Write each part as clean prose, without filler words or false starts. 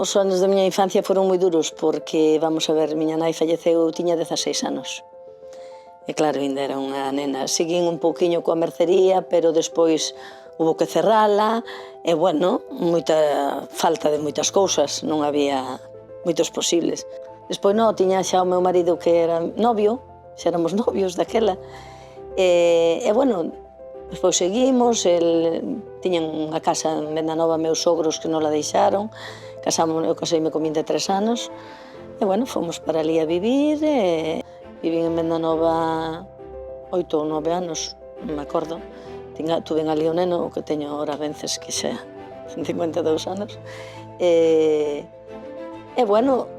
Os anos da miña infancia foron moi duros porque, vamos a ver, miña nai falleceu, tiña 16 anos. E claro, ainda era unha nena. Seguín un pouquiño coa mercería, pero despois hubo que cerrala. E, bueno, moita falta de moitas cousas, non había moitos posibles. Despois non, tiña xa o meu marido que era novio, xa éramos novios daquela. E bueno, despois seguimos, tiñan unha casa en Vendanova meus sogros que non la deixaron. Eu caseime con 23 anos. E, bueno, fomos para ali a vivir. Vivín en Vendanova 8 ou 9 anos, non me acordo. Tuve ali o neno, que teño ahora vences que xa 52 anos. E, bueno,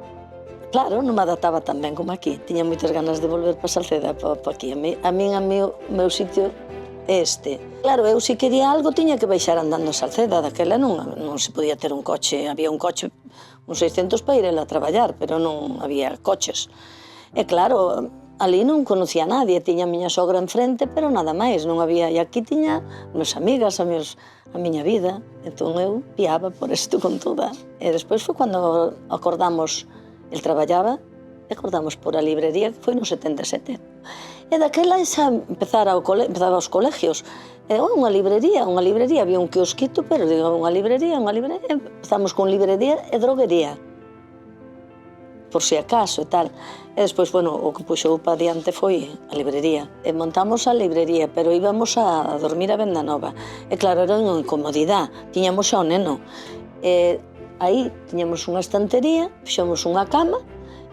claro, non me adaptaba tan ben como aquí. Tiña moitas ganas de volver para Salceda, para aquí. A min, o meu sitio é este. Claro, eu se quería algo tiña que baixar andando a Salceda. Daquela non se podía ter un coche. Había un coche, uns 600 para ir a traballar, pero non había coches. E claro, ali non conocía a nadie. Tiña a miña sogra enfrente, pero nada máis. Non había. E aquí tiña as minhas amigas, a miña vida. Entón eu piaba por isto con toda. E despois foi cando acordamos, el traballaba, e acordamos por a librería, que foi no 77. E daquela xa empezaba os colegios. E unha librería, había un quiosquito, pero digo, unha librería. Empezamos con librería e droguería, por si acaso e tal. E despois, bueno, o que puxou para diante foi a librería. E montamos a librería, pero íbamos a dormir a Vendanova. E claro, era unha incomodidade. Tiñamos xa o neno. E aí tiñamos unha estantería, fixemos unha cama.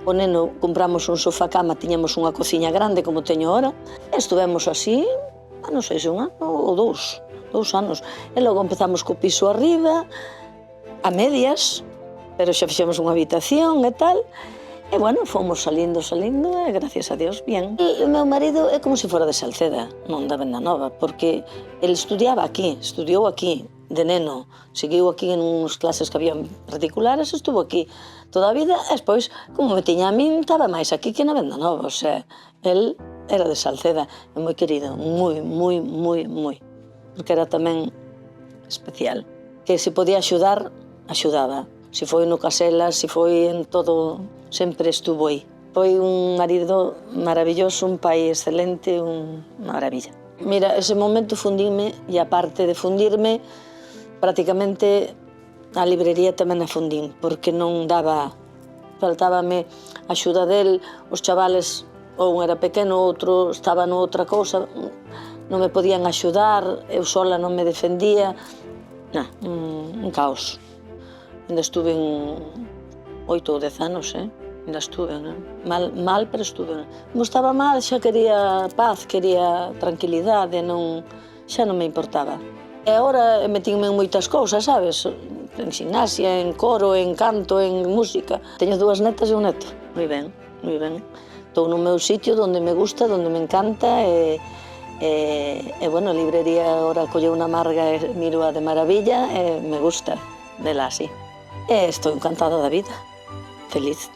O neno, compramos un sofá-cama, tiñamos unha cociña grande como teño ahora. E estuvemos así, non sei se un ano ou dous anos. E logo empezamos co piso arriba, a medias, pero xa fixemos unha habitación e tal. E, bueno, fomos salindo, e, gracias a Dios, bien. O meu marido é como se fora de Salceda, non da Vendanova, porque ele estudiou aquí, de neno. Seguiu aquí en uns clases que había particulares, estuvo aquí toda a vida. E despois, como me tiña a min, estaba máis aquí que na Vendanova. O sea, el era de Salceda, é moi querido, moi, moi, moi, moi. Porque era tamén especial. Que se podía axudar, axudaba. Se foi no Caselas, se foi en todo, sempre estuvo aí. Foi un marido maravilloso, un pai excelente, unha maravilla. Mira, ese momento fundíme, e aparte de fundirme, prácticamente a librería tamén a fundín, porque non daba, faltábame a axuda del, os chavales, ou un era pequeno, outro estaba noutra cousa, non me podían axudar, eu sola non me defendía, un caos. Ainda estuve en 8 ou 10 anos, ainda estuve, mal, pero estuve. Como estaba mal, xa quería paz, quería tranquilidade, xa non me importaba. E agora metinme en moitas cousas, sabes? En gimnasia, en coro, en canto, en música. Teño 2 netas e un neto. Moi ben, moi ben. Estou no meu sitio, onde me gusta, onde me encanta, e, bueno, a librería agora colleu unha marga e miro a de maravilla, e me gusta vela así. E estou encantada da vida, feliz.